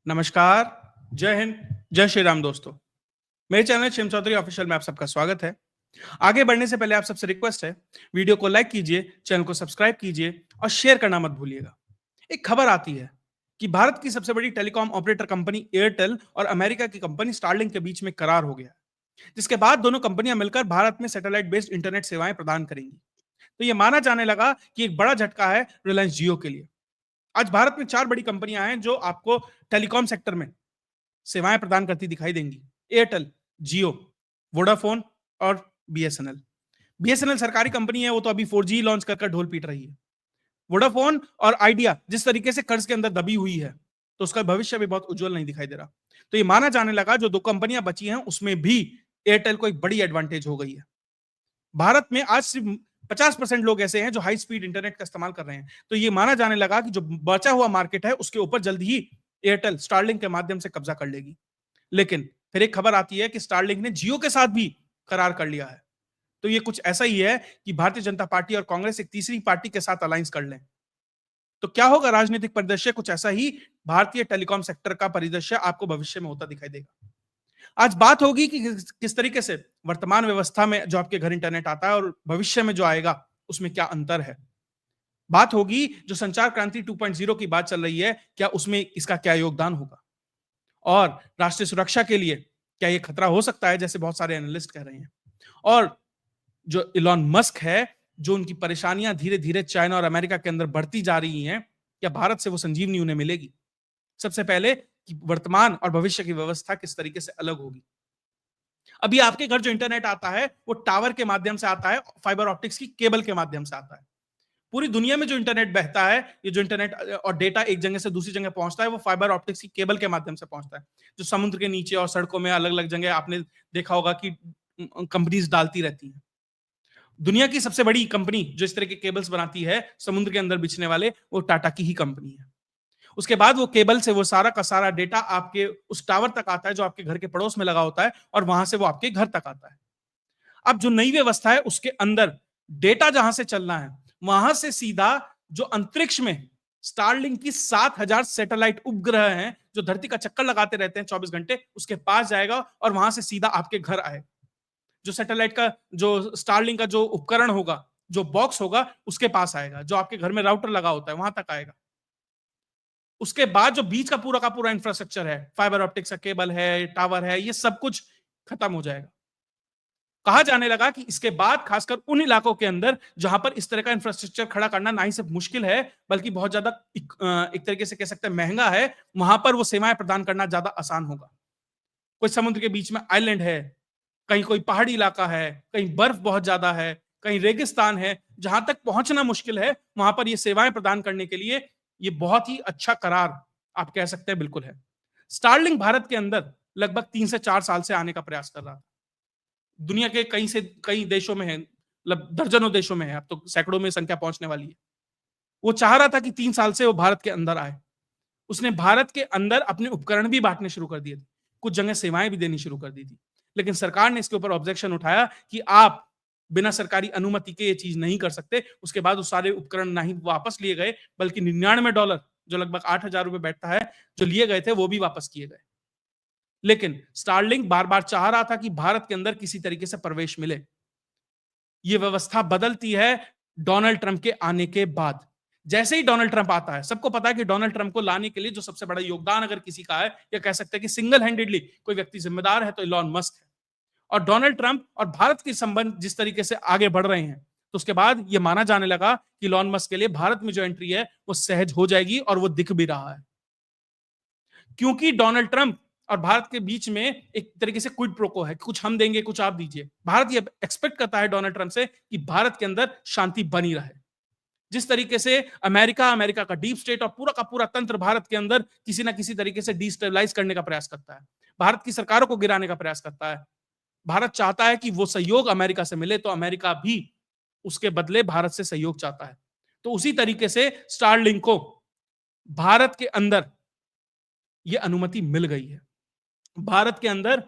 नमस्कार, जय हिंद, जय श्री राम दोस्तों। मेरे चैनल शिव चौधरी ऑफिशियल में आप सबका स्वागत है। आगे बढ़ने से पहले आप सबसे रिक्वेस्ट है, वीडियो को लाइक कीजिए, चैनल को सब्सक्राइब कीजिए और शेयर करना मत भूलिएगा। एक खबर आती है कि भारत की सबसे बड़ी टेलीकॉम ऑपरेटर कंपनी एयरटेल और अमेरिका की कंपनी स्टारलिंक के बीच में करार हो गया, जिसके बाद दोनों कंपनियां मिलकर भारत में सैटेलाइट बेस्ड इंटरनेट सेवाएं प्रदान करेंगी। तो यह माना जाने लगा कि एक बड़ा झटका है रिलायंस जियो के लिए। आज भारत में 4 बड़ी कंपनियां हैं जो आपको टेलीकॉम सेक्टर में सेवाएं प्रदान करती दिखाई देंगी। एयरटेल, जियो, वोडाफोन और बीएसएनएल। बीएसएनएल सरकारी कंपनी है, वो तो अभी 4G लॉन्च कर ढोल पीट रही है। वोडाफोन और आइडिया जिस तरीके से कर्ज के अंदर दबी हुई है, तो उसका भविष्य भी बहुत उज्जवल नहीं दिखाई दे रहा। तो ये माना जाने लगा जो 2 कंपनियां बची हैं उसमें भी एयरटेल को एक बड़ी एडवांटेज हो गई है। भारत में आज सिर्फ 50% लोग ऐसे हैं जो हाई स्पीड इंटरनेट का इस्तेमाल कर रहे हैं। तो ये माना जाने लगा कि जो बचा हुआ मार्केट है उसके ऊपर जल्द ही एयरटेल स्टारलिंक के माध्यम से कब्जा कर लेगी। लेकिन फिर एक खबर आती है कि स्टारलिंक ने जियो के साथ भी करार कर लिया है। तो ये कुछ ऐसा ही है कि भारतीय जनता पार्टी और कांग्रेस एक तीसरी पार्टी के साथ अलायंस कर लें। तो क्या होगा राजनीतिक परिदृश्य? कुछ ऐसा ही भारतीय टेलीकॉम सेक्टर का परिदृश्य आपको भविष्य में होता दिखाई देगा। आज बात होगी कि किस तरीके से वर्तमान व्यवस्था में जो आपके घर इंटरनेट आता है और भविष्य में जो आएगा उसमें क्या अंतर है। बात होगी जो संचार क्रांति 2.0 की बात चल रही है, क्या उसमें इसका क्या योगदान होगा और राष्ट्रीय सुरक्षा के लिए क्या यह खतरा हो सकता है, जैसे बहुत सारे एनालिस्ट कह रहे हैं। और जो इलॉन मस्क है, जो उनकी परेशानियां धीरे धीरे चाइना और अमेरिका के अंदर बढ़ती जा रही हैं, क्या भारत से वो संजीवनी उन्हें मिलेगी? सबसे पहले कि वर्तमान और भविष्य की व्यवस्था किस तरीके से अलग होगी। अभी आपके घर जो इंटरनेट आता है वो टावर के माध्यम से आता है, फाइबर ऑप्टिक्स की केबल के माध्यम से आता है। पूरी दुनिया में जो इंटरनेट बहता है, ये जो इंटरनेट और डेटा एक जगह से दूसरी जगह पहुंचता है, वो फाइबर ऑप्टिक्स की केबल के माध्यम से पहुंचता है, जो समुद्र के नीचे और सड़कों में अलग अलग जगह आपने देखा होगा कि कंपनीज डालती रहती हैं। दुनिया की सबसे बड़ी कंपनी जो इस तरह के केबल्स बनाती है समुद्र के अंदर बिछने वाले, वो टाटा की ही कंपनी है। उसके बाद वो केबल से वो सारा का सारा डेटा आपके उस टावर तक आता है जो आपके घर के पड़ोस में लगा होता है, और वहां से वो आपके घर तक आता है। अब जो नई व्यवस्था है उसके अंदर डेटा जहां से चलना है, वहां से सीधा जो अंतरिक्ष में स्टारलिंक की 7,000 सैटेलाइट उपग्रह हैं जो धरती का चक्कर लगाते रहते हैं 24 घंटे, उसके पास जाएगा और वहां से सीधा आपके घर आएगा। जो सैटेलाइट का जो स्टारलिंक का जो उपकरण होगा, जो बॉक्स होगा, उसके पास आएगा, जो आपके घर में राउटर लगा होता है वहां तक आएगा। उसके बाद जो बीच का पूरा इंफ्रास्ट्रक्चर है, फाइबर ऑप्टिक्स का केबल है, टावर है, ये सब कुछ खत्म हो जाएगा। कहा जाने लगा कि इसके बाद खासकर उन इलाकों के अंदर जहां पर इस तरह का इंफ्रास्ट्रक्चर खड़ा करना ना ही सिर्फ मुश्किल है, बल्कि बहुत ज्यादा एक तरीके से कह सकते हैं महंगा है, वहां पर वो सेवाएं प्रदान करना ज्यादा आसान होगा। कोई समुद्र के बीच में आइलैंड है, कहीं कोई पहाड़ी इलाका है, कहीं बर्फ बहुत ज्यादा है, कहीं रेगिस्तान है, जहां तक पहुंचना मुश्किल है, वहां पर ये सेवाएं प्रदान करने के लिए ये बहुत ही अच्छा करार आप कह सकते हैं बिल्कुल है। स्टारलिंक भारत के अंदर लगभग 3 से 4 साल से आने का प्रयास कर रहा था। दुनिया के कई देशों में है, मतलब दर्जनों देशों में है, अब तो सैकड़ों में संख्या पहुंचने वाली है। वो चाह रहा था कि 3 साल से वो भारत के अंदर आए। उसने भारत के अंदर अपने उपकरण भी बांटने शुरू कर दिए थे, कुछ जगह सेवाएं भी देनी शुरू कर दी थी। लेकिन सरकार ने इसके ऊपर ऑब्जेक्शन उठाया कि आप बिना सरकारी अनुमति के ये चीज नहीं कर सकते। उसके बाद वो सारे उपकरण ना ही वापस लिए गए, बल्कि $99, जो लगभग 8,000 रुपए बैठता है, जो लिए गए थे वो भी वापस किए गए। लेकिन स्टारलिंक बार बार चाह रहा था कि भारत के अंदर किसी तरीके से प्रवेश मिले। ये व्यवस्था बदलती है डोनाल्ड ट्रंप के आने के बाद। जैसे ही डोनाल्ड ट्रंप आता है, सबको पता है कि डोनाल्ड ट्रंप को लाने के लिए जो सबसे बड़ा योगदान अगर किसी का है, या कह सकते हैं कि सिंगल हैंडेडली कोई व्यक्ति जिम्मेदार है, तो इलॉन मस्क है। और डोनाल्ड ट्रंप और भारत के संबंध जिस तरीके से आगे बढ़ रहे हैं, तो उसके बाद यह माना जाने लगा कि इलॉन मस्क के लिए भारत में जो एंट्री है वो सहज हो जाएगी, और वो दिख भी रहा है। क्योंकि डोनाल्ड ट्रंप और भारत के बीच में एक तरीके से क्विड प्रोको है, कुछ हम देंगे कुछ आप दीजिए। भारत ये एक्सपेक्ट करता है डोनाल्ड ट्रंप से कि भारत के अंदर शांति बनी रहे। जिस तरीके से अमेरिका का डीप स्टेट और पूरा का पूरा तंत्र भारत के अंदर किसी ना किसी तरीके से डिस्टेबलाइज करने का प्रयास करता है, भारत की सरकारों को गिराने का प्रयास करता है। भारत चाहता है कि वो सहयोग अमेरिका से मिले, तो अमेरिका भी उसके बदले भारत से सहयोग चाहता है। तो उसी तरीके से स्टारलिंक को भारत के अंदर यह अनुमति मिल गई है। भारत के अंदर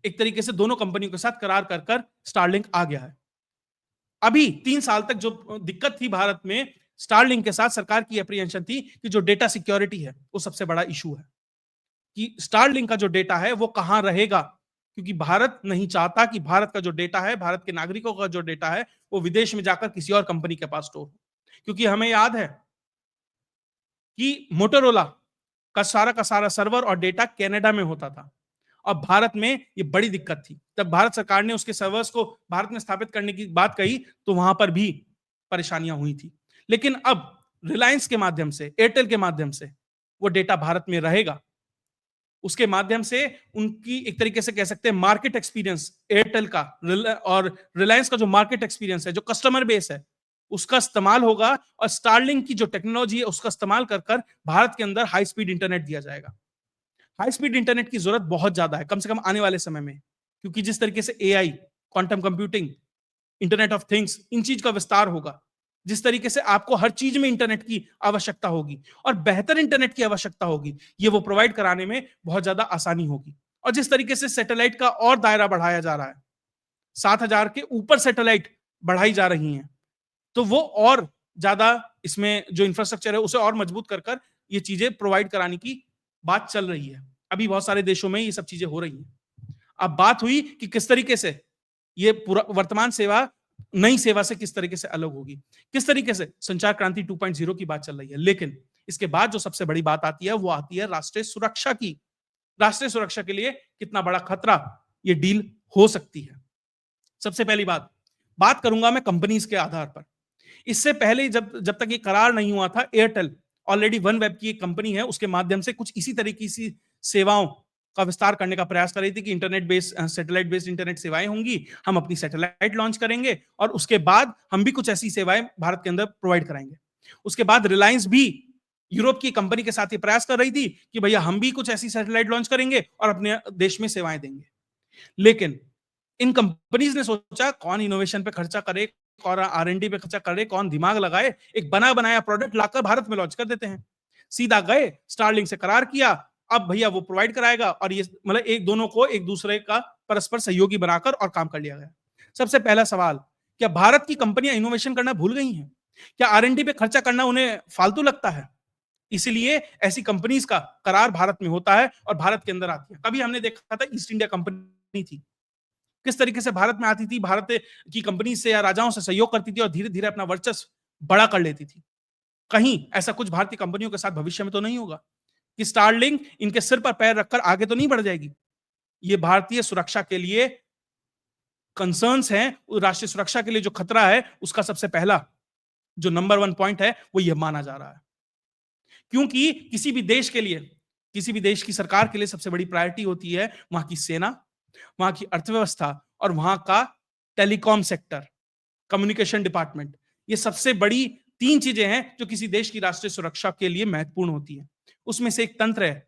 एक तरीके से दोनों कंपनियों के साथ करार कर कर स्टारलिंक आ गया है। अभी 3 साल तक जो दिक्कत थी भारत में स्टारलिंक के साथ, सरकार की अप्रीहेंशन थी कि जो डेटा सिक्योरिटी है वो सबसे बड़ा इशू है। कि स्टारलिंक का जो डेटा है वो कहां रहेगा, क्योंकि भारत नहीं चाहता कि भारत का जो डेटा है, भारत के नागरिकों का जो डेटा है, वो विदेश में जाकर किसी और कंपनी के पास स्टोर हो। क्योंकि हमें याद है कि मोटोरोला का सारा सर्वर और डेटा कनाडा में होता था, और भारत में ये बड़ी दिक्कत थी। तब भारत सरकार ने उसके सर्वर्स को भारत में स्थापित करने की बात कही तो वहां पर भी परेशानियां हुई थी। लेकिन अब रिलायंस के माध्यम से, एयरटेल के माध्यम से वो डेटा भारत में रहेगा। उसके माध्यम से उनकी एक तरीके से कह सकते हैं मार्केट एक्सपीरियंस, एयरटेल का और रिलायंस का जो मार्केट एक्सपीरियंस है, जो कस्टमर बेस है, उसका इस्तेमाल होगा, और स्टारलिंक की जो टेक्नोलॉजी है उसका इस्तेमाल कर कर भारत के अंदर हाई स्पीड इंटरनेट दिया जाएगा। हाई स्पीड इंटरनेट की जरूरत बहुत ज्यादा है, कम से कम आने वाले समय में, क्योंकि जिस तरीके से AI, quantum computing, internet of things, इन चीज का विस्तार होगा, जिस तरीके से आपको हर चीज में इंटरनेट की आवश्यकता होगी और बेहतर इंटरनेट की आवश्यकता होगी, ये वो प्रोवाइड कराने में बहुत ज्यादा आसानी होगी। और जिस तरीके से सैटेलाइट का और दायरा बढ़ाया जा रहा है, 7,000 के ऊपर सैटेलाइट बढ़ाई जा रही हैं, तो वो और ज्यादा इसमें जो इंफ्रास्ट्रक्चर है उसे और मजबूत कर कर ये चीजें प्रोवाइड कराने की बात चल रही है। अभी बहुत सारे देशों में ये सब चीजें हो रही हैं। अब बात हुई कि किस तरीके से ये पूरा वर्तमान सेवा नई सेवा से किस तरीके से अलग होगी, किस तरीके से संचार क्रांति 2.0 की बात चल रही है। लेकिन इसके बाद जो सबसे बड़ी बात आती है वो आती है राष्ट्रीय सुरक्षा की। राष्ट्रीय सुरक्षा के लिए कितना बड़ा खतरा ये डील हो सकती है। सबसे पहली बात करूंगा मैं कंपनीज के आधार पर। इससे पहले जब जब तक ये करार नहीं हुआ था, एयरटेल ऑलरेडी वन वेब की एक कंपनी है, उसके माध्यम से कुछ इसी तरीके की सेवाओं का विस्तार करने का प्रयास कर रही थी कि internet based, satellite based internet सेवाएं होंगी, हम अपनी सैटेलाइट लॉन्च करेंगे और उसके बाद हम भी कुछ ऐसी सेवाएं भारत के अंदर प्रोवाइड कराएंगे। उसके बाद रिलायंस भी यूरोप की कंपनी के साथ ये प्रयास कर रही थी कि भैया हम भी कुछ ऐसी सैटेलाइट लॉन्च करेंगे और अपने देश में सेवाएं देंगे। लेकिन इन कंपनीज ने सोचा कौन इनोवेशन पे खर्चा करे, कौन R&D पे खर्चा करे, कौन दिमाग लगाए, एक बना बनाया प्रोडक्ट लाकर भारत में लॉन्च कर देते हैं। सीधा गए, स्टारलिंक से करार किया, अब भैया वो प्रोवाइड कराएगा, और ये मतलब एक दोनों को एक दूसरे का परस्पर सहयोगी बनाकर और काम कर लिया गया। सबसे पहला सवाल, क्या भारत की कंपनियां इनोवेशन करना भूल गई हैं? क्या R&D पे खर्चा करना उन्हें फालतू लगता है? इसलिए ऐसी कंपनीज का करार भारत में होता है और भारत के अंदर आती है। कभी हमने देखा था ईस्ट इंडिया कंपनी थी, किस तरीके से भारत में आती थी, भारत की कंपनी से या राजाओं से सहयोग करती थी और धीरे धीरे अपना वर्चस्व बड़ा कर लेती थी। कहीं ऐसा कुछ भारतीय कंपनियों के साथ भविष्य में तो नहीं होगा कि स्टारलिंक इनके सिर पर पैर रखकर आगे तो नहीं बढ़ जाएगी। ये भारतीय सुरक्षा के लिए कंसर्न्स हैं, राष्ट्रीय सुरक्षा के लिए जो खतरा है उसका सबसे पहला जो नंबर 1 पॉइंट है वो ये माना जा रहा है। क्योंकि किसी भी देश के लिए, किसी भी देश की सरकार के लिए सबसे बड़ी प्रायोरिटी होती है वहां की सेना, वहां की अर्थव्यवस्था और वहां का टेलीकॉम सेक्टर, कम्युनिकेशन डिपार्टमेंट। ये सबसे बड़ी 3 चीजें हैं जो किसी देश की राष्ट्रीय सुरक्षा के लिए महत्वपूर्ण होती है। उसमें से एक तंत्र है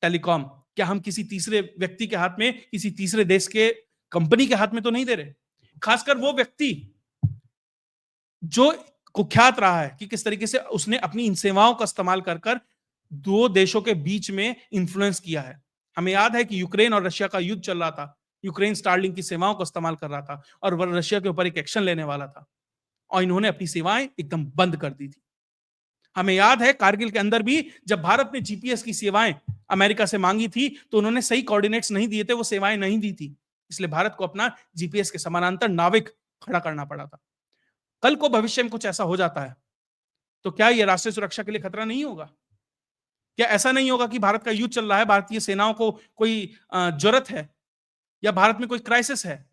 टेलीकॉम। क्या हम किसी तीसरे व्यक्ति के हाथ में, किसी तीसरे देश के कंपनी के हाथ में तो नहीं दे रहे? खासकर वो व्यक्ति जो कुख्यात रहा है कि किस तरीके से उसने अपनी इन सेवाओं का इस्तेमाल कर कर 2 देशों के बीच में इंफ्लुएंस किया है। हमें याद है कि यूक्रेन और रशिया का युद्ध चल रहा था। यूक्रेन स्टारलिंक की सेवाओं का इस्तेमाल कर रहा था और वह रशिया के ऊपर एक एक्शन लेने वाला था, और इन्होंने अपनी सेवाएं एकदम बंद कर दी थी। हमें याद है कारगिल के अंदर भी जब भारत ने जीपीएस की सेवाएं अमेरिका से मांगी थी तो उन्होंने सही कोऑर्डिनेट्स नहीं दिए थे, वो सेवाएं नहीं दी थी, इसलिए भारत को अपना जीपीएस के समानांतर नाविक खड़ा करना पड़ा था। कल को भविष्य में कुछ ऐसा हो जाता है तो क्या यह राष्ट्रीय सुरक्षा के लिए खतरा नहीं होगा? क्या ऐसा नहीं होगा कि भारत का युद्ध चल रहा है, भारतीय सेनाओं को कोई जरूरत है, या भारत में कोई क्राइसिस है,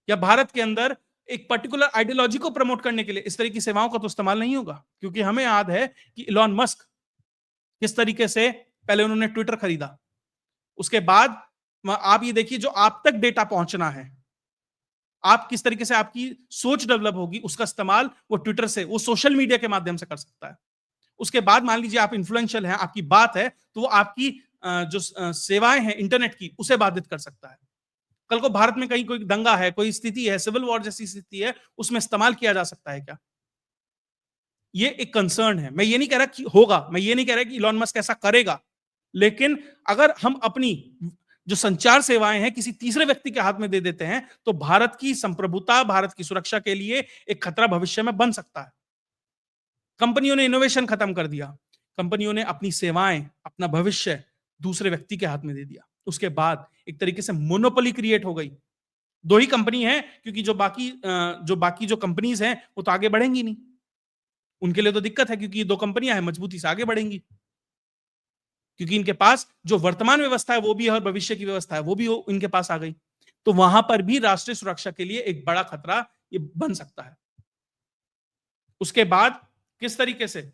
या भारत के अंदर एक पर्टिकुलर आइडियोलॉजी को प्रमोट करने के लिए इस तरह की सेवाओं का तो इस्तेमाल नहीं होगा? क्योंकि हमें याद है कि इलॉन मस्क किस तरीके से पहले उन्होंने ट्विटर खरीदा, उसके बाद आप ये देखिए जो आप तक डेटा पहुंचना है, आप किस तरीके से आपकी सोच डेवलप होगी, उसका इस्तेमाल वो ट्विटर से, वो सोशल मीडिया के माध्यम से कर सकता है। उसके बाद मान लीजिए आप इन्फ्लुएंशियल हैं, आपकी बात है, तो वो आपकी जो सेवाएं हैं इंटरनेट की उसे बाधित कर सकता है। कल को भारत में कहीं कोई दंगा है, कोई स्थिति है, सिविल वॉर जैसी स्थिति है, उसमें इस्तेमाल किया जा सकता है क्या? ये एक कंसर्न है। मैं ये नहीं कह रहा कि होगा, मैं ये नहीं कह रहा कि इलॉन मस्क ऐसा करेगा, लेकिन अगर हम अपनी जो संचार सेवाएं हैं किसी तीसरे व्यक्ति के हाथ में दे देते हैं तो भारत की संप्रभुता, भारत की सुरक्षा के लिए एक खतरा भविष्य में बन सकता है। कंपनियों ने इनोवेशन खत्म कर दिया, कंपनियों ने अपनी सेवाएं, अपना भविष्य दूसरे व्यक्ति के हाथ में दे दिया। उसके बाद एक तरीके से मोनोपोली क्रिएट हो गई। दो ही कंपनी है, क्योंकि जो बाकी जो कंपनीज हैं वो तो आगे बढ़ेंगी नहीं। उनके लिए तो दिक्कत है, क्योंकि ये दो कंपनियां हैं, मजबूती से आगे बढ़ेंगी, क्योंकि इनके पास जो वर्तमान व्यवस्था है वो भी है और भविष्य की व्यवस्था है वो भी इनके पास आ गई। तो वहां पर भी राष्ट्रीय सुरक्षा के लिए एक बड़ा खतरा ये बन सकता है। उसके बाद किस तरीके से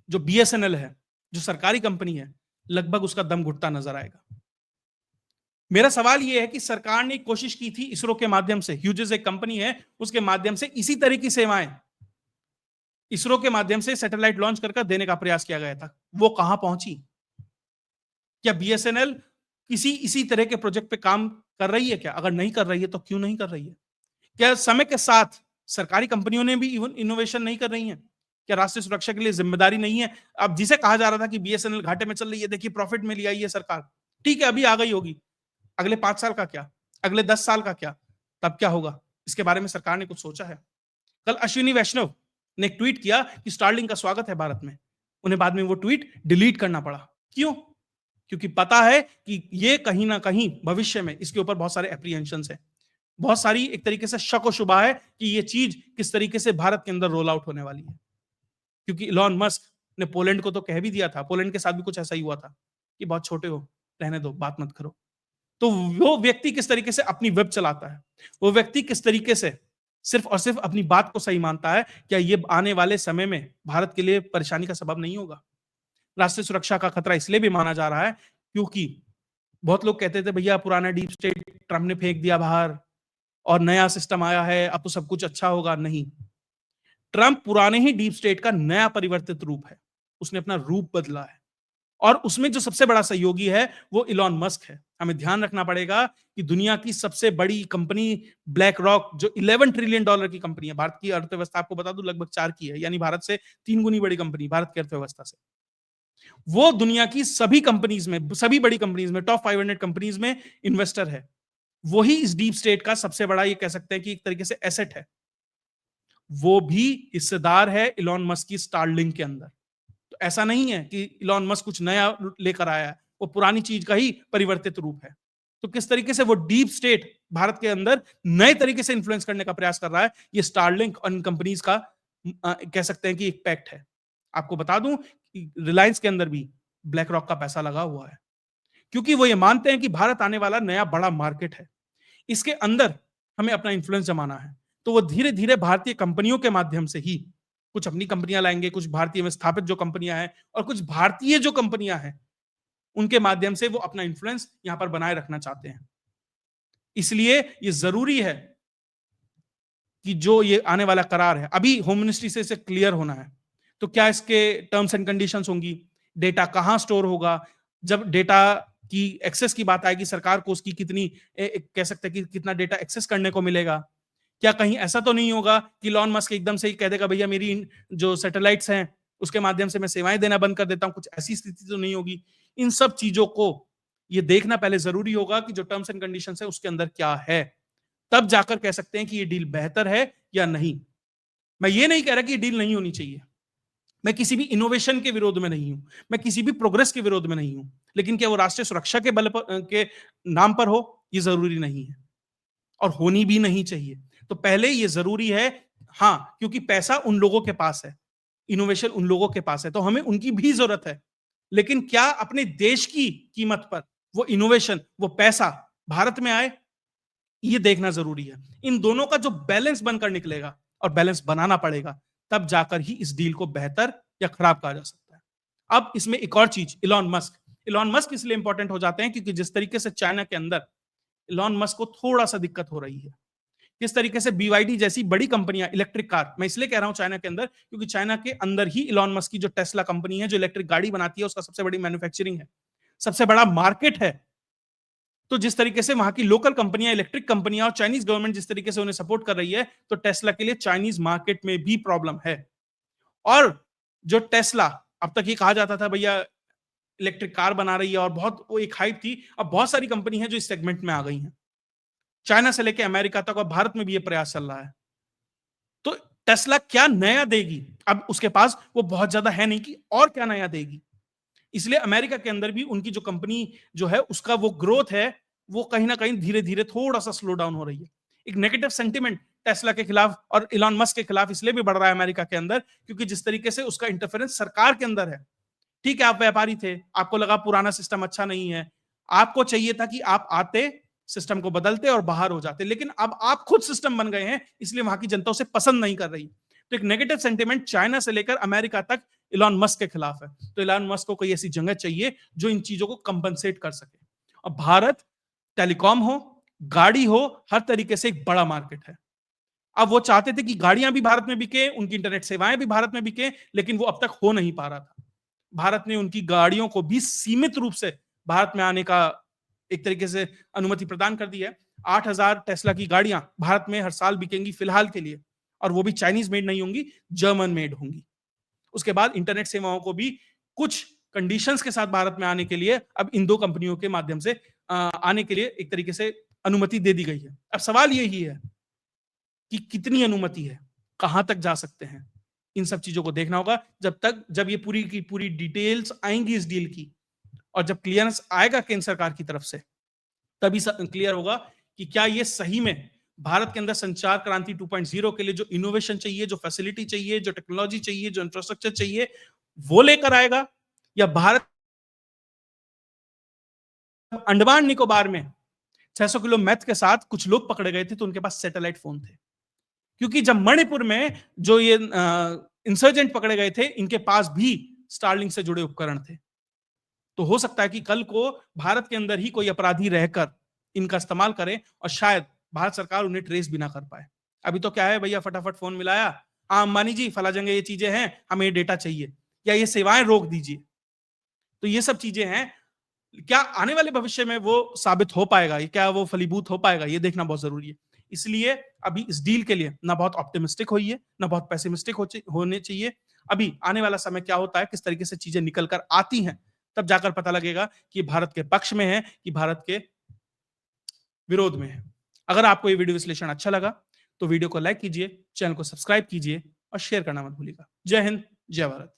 जो बीएसएनएल है, जो सरकारी कंपनी है, लगभग उसका दम घुटता नजर आएगा। मेरा सवाल यह है कि सरकार ने कोशिश की थी इसरो के माध्यम से, ह्यूजेस एक कंपनी है, उसके माध्यम से इसी तरह की सेवाएं इसरो के माध्यम से सैटेलाइट लॉन्च कर देने का प्रयास किया गया था। वो कहां पहुंची? क्या बीएसएनएल किसी इसी तरह के प्रोजेक्ट पे काम कर रही है क्या? अगर नहीं कर रही है तो क्यों नहीं कर रही है? क्या समय के साथ सरकारी कंपनियों ने भी इवन इनोवेशन नहीं कर रही हैं? क्या राष्ट्रीय सुरक्षा के लिए जिम्मेदारी नहीं है? अब जिसे कहा जा रहा था कि बीएसएनएल घाटे में चल रही है, देखिए प्रॉफिट में ले आई है सरकार, ठीक है अभी आ गई होगी, अगले 5 साल का क्या, अगले 10 साल का क्या, तब क्या होगा? इसके बारे में सरकार ने कुछ सोचा है? कल अश्विनी वैष्णव ने एक ट्वीट किया कि स्टारलिंक का स्वागत है भारत में। उन्हें बाद में वो ट्वीट डिलीट करना पड़ा। क्यों? क्योंकि पता है कि ये कहीं ना कहीं भविष्य में इसके ऊपर बहुत सारे एप्रीहेंशंस है, बहुत सारी एक तरीके से शक और शुबा है कि ये चीज किस तरीके से भारत के अंदर रोल आउट होने वाली है। क्योंकि इलॉन मस्क ने पोलैंड को तो कह भी दिया था, पोलैंड के साथ भी कुछ ऐसा ही हुआ था कि बहुत छोटे हो, रहने दो, बात मत करो। तो वो व्यक्ति किस तरीके से अपनी वेब चलाता है, वो व्यक्ति किस तरीके से सिर्फ और सिर्फ अपनी बात को सही मानता है, क्या ये आने वाले समय में भारत के लिए परेशानी का सबब नहीं होगा? राष्ट्रीय सुरक्षा का खतरा इसलिए भी माना जा रहा है क्योंकि बहुत लोग कहते थे भैया पुराना डीप स्टेट ट्रम्प ने फेंक दिया बाहर और नया सिस्टम आया है, अब तो सब कुछ अच्छा होगा। नहीं, ट्रम्प पुराने ही डीप स्टेट का नया परिवर्तित रूप है, उसने अपना रूप बदला है और उसमें जो सबसे बड़ा सहयोगी है वो इलॉन मस्क है। हमें ध्यान रखना पड़ेगा कि दुनिया की सबसे बड़ी कंपनी ब्लैक रॉक, जो 11 ट्रिलियन डॉलर की कंपनी है, भारत की अर्थव्यवस्था आपको बता दूं लगभग 4 की है, यानी भारत से 3 गुनी बड़ी कंपनी भारत की अर्थव्यवस्था से, वो दुनिया की सभी कंपनीज में, सभी बड़ी कंपनीज में, टॉप 500 कंपनीज में इन्वेस्टर है। वही इस डीप स्टेट का सबसे बड़ा, ये कह सकते हैं कि एक तरीके से एसेट है। वो भी हिस्सेदार है इलॉन मस्क की स्टारलिंक के अंदर। तो ऐसा नहीं है कि इलॉन मस्क कुछ नया लेकर आया है, वो पुरानी चीज का ही परिवर्तित रूप है। तो किस तरीके से वो डीप स्टेट भारत के अंदर नए तरीके से इन्फ्लुएंस करने का प्रयास कर रहा है, ये स्टारलिंक और इन कंपनीज का कह सकते हैं कि एक पैक्ट है। आपको बता दूं कि रिलायंस के अंदर भी ब्लैक रॉक का पैसा लगा हुआ है, क्योंकि वो ये मानते हैं कि भारत आने वाला नया बड़ा मार्केट है, इसके अंदर हमें अपना इन्फ्लुएंस जमाना है। तो वो धीरे धीरे भारतीय कंपनियों के माध्यम से ही कुछ अपनी कंपनियां लाएंगे, कुछ भारतीय में स्थापित जो कंपनियां हैं और कुछ भारतीय जो कंपनियां हैं उनके माध्यम से वो अपना इन्फ्लुएंस यहां पर बनाए रखना चाहते हैं। इसलिए ये जरूरी है कि जो ये आने वाला करार है, अभी होम मिनिस्ट्री से इसे क्लियर होना है। तो क्या इसके टर्म्स एंड कंडीशंस होंगी, डेटा कहां स्टोर होगा, जब डेटा की एक्सेस की बात आएगी सरकार को उसकी कितनी कह सकते हैं कि कितना डेटा एक्सेस करने को मिलेगा। क्या कहीं ऐसा तो नहीं होगा कि इलॉन मस्क एकदम से ही कह देगा भैया मेरी जो सैटेलाइट्स हैं उसके माध्यम से मैं सेवाएं देना बंद कर देता हूं, कुछ ऐसी स्थिति तो नहीं होगी। इन सब चीजों को ये देखना पहले जरूरी होगा कि जो टर्म्स एंड कंडीशन है उसके अंदर क्या है, तब जाकर कह सकते हैं कि ये डील बेहतर है या नहीं। मैं ये नहीं कह रहा कि ये डील नहीं होनी चाहिए, मैं किसी भी इनोवेशन के विरोध में नहीं हूं, मैं किसी भी प्रोग्रेस के विरोध में नहीं हूं, लेकिन क्या वो राष्ट्रीय सुरक्षा के बल पर के नाम पर हो, ये जरूरी नहीं है और होनी भी नहीं चाहिए। तो पहले ये जरूरी है, हां, क्योंकि पैसा उन लोगों के पास है, इनोवेशन उन लोगों के पास है, तो हमें उनकी भी जरूरत है। लेकिन क्या अपने देश की कीमत पर वो इनोवेशन, वो पैसा भारत में आए, ये देखना जरूरी है। इन दोनों का जो बैलेंस बनकर निकलेगा, और बैलेंस बनाना पड़ेगा, तब जाकर ही इस डील को बेहतर या खराब कहा जा सकता है। अब इसमें एक और चीज, इलॉन मस्क इसलिए इंपॉर्टेंट हो जाते हैं क्योंकि जिस तरीके से चाइना के अंदर इलॉन मस्क को थोड़ा सा दिक्कत हो रही है, किस तरीके से BYD जैसी बड़ी कंपनियां, इलेक्ट्रिक कार, मैं इसलिए कह रहा हूं चाइना के अंदर क्योंकि चाइना के अंदर ही इलॉन मस्क की जो टेस्ला कंपनी है जो इलेक्ट्रिक गाड़ी बनाती है उसका सबसे बड़ी मैन्युफैक्चरिंग है, सबसे बड़ा मार्केट है। तो जिस तरीके से वहां की लोकल कंपनियां, इलेक्ट्रिक कंपनियां और चाइनीज गवर्नमेंट जिस तरीके से उन्हें सपोर्ट कर रही है, तो टेस्ला के लिए चाइनीज मार्केट में भी प्रॉब्लम है। और जो टेस्ला, अब तक ये कहा जाता था भैया इलेक्ट्रिक कार बना रही है और बहुत वो एक हाइप थी, अब बहुत सारी कंपनी है जो इस सेगमेंट में आ गई हैं, चाइना से लेकर अमेरिका तक, और भारत में भी ये प्रयास चल रहा है। तो टेस्ला क्या नया देगी, अब उसके पास वो बहुत ज्यादा है नहीं कि और क्या नया देगी, इसलिए अमेरिका के अंदर भी उनकी जो कंपनी जो है उसका वो ग्रोथ है वो कहीं ना कहीं धीरे धीरे थोड़ा सा स्लो डाउन हो रही है। एक नेगेटिव सेंटिमेंट टेस्ला के खिलाफ और इलॉन मस्क के खिलाफ इसलिए भी बढ़ रहा है अमेरिका के अंदर क्योंकि जिस तरीके से उसका इंटरफेरेंस सरकार के अंदर है। ठीक है, आप व्यापारी थे, आपको लगा पुराना सिस्टम अच्छा नहीं है, आपको चाहिए था कि आप आते, सिस्टम को बदलते और बाहर हो जाते, लेकिन अब आप खुद सिस्टम बन गए हैं, इसलिए वहां की जनता उसे पसंद नहीं कर रही। तो एक नेगेटिव सेंटिमेंट चाइना से लेकर अमेरिका तक इलॉन मस्क के खिलाफ है। तो इलॉन मस्क को कोई ऐसी जगह चाहिए जो इन चीजों को कंपनसेट कर सके। और भारत टेलीकॉम हो, गाड़ी हो, हर तरीके से एक बड़ा मार्केट है। अब वो चाहते थे कि गाड़ियां भी भारत में बिके, उनकी इंटरनेट सेवाएं भी भारत में बिके, लेकिन वो अब तक हो नहीं पा रहा था। भारत ने उनकी गाड़ियों को भी सीमित रूप से भारत में आने का एक तरीके से अनुमति प्रदान कर दी है। 8,000 टेस्ला की गाड़ियां भारत में हर साल बिकेंगी फिलहाल के लिए, और वो भी चाइनीज मेड नहीं होंगी, जर्मन मेड होंगी। उसके बाद इंटरनेट सेवाओं को भी कुछ कंडीशंस के साथ भारत में आने के लिए अब इन दो कंपनियों के माध्यम से आने के लिए एक तरीके से अनुमति दे दी गई है। अब सवाल यही है कि कितनी अनुमति है, कहां तक जा सकते हैं, इन सब चीजों को देखना होगा। जब ये पूरी की पूरी डिटेल्स आएंगी इस डील की, और जब क्लियरेंस आएगा केंद्र सरकार की तरफ से, तभी क्लियर होगा कि क्या ये सही में भारत के अंदर संचार क्रांति 2.0 के लिए जो इनोवेशन चाहिए, जो फैसिलिटी चाहिए, जो टेक्नोलॉजी चाहिए, जो इंफ्रास्ट्रक्चर चाहिए, वो लेकर आएगा, या भारत अंडमान निकोबार में 600 किलो मैथ के साथ कुछ लोग पकड़े गए थे तो उनके पास सैटेलाइट फोन थे। क्योंकि जब मणिपुर में जो ये इंसर्जेंट पकड़े गए थे, इनके पास भी स्टारलिंक से जुड़े उपकरण थे। तो हो सकता है कि कल को भारत के अंदर ही कोई अपराधी रहकर इनका इस्तेमाल करे और शायद भारत सरकार उन्हें ट्रेस भी ना कर पाए। अभी तो क्या है भैया, फटाफट फोन मिलाया, अंबानी जी फला जगह ये चीजें हैं, हमें ये डेटा चाहिए या ये सेवाएं रोक दीजिए। तो ये सब चीजें हैं, क्या आने वाले भविष्य में वो साबित हो पाएगा, क्या वो फलीभूत हो पाएगा, ये देखना बहुत जरूरी है। इसलिए अभी इस डील के लिए ना बहुत ऑप्टिमिस्टिक होइए, ना बहुत पेसिमिस्टिक होने चाहिए। अभी आने वाला समय क्या होता है, किस तरीके से चीजें निकल कर आती हैं, तब जाकर पता लगेगा कि भारत के पक्ष में है कि भारत के विरोध में है। अगर आपको ये वीडियो विश्लेषण अच्छा लगा तो वीडियो को लाइक कीजिए, चैनल को सब्सक्राइब कीजिए और शेयर करना मत भूलिएगा। जय हिंद, जय भारत।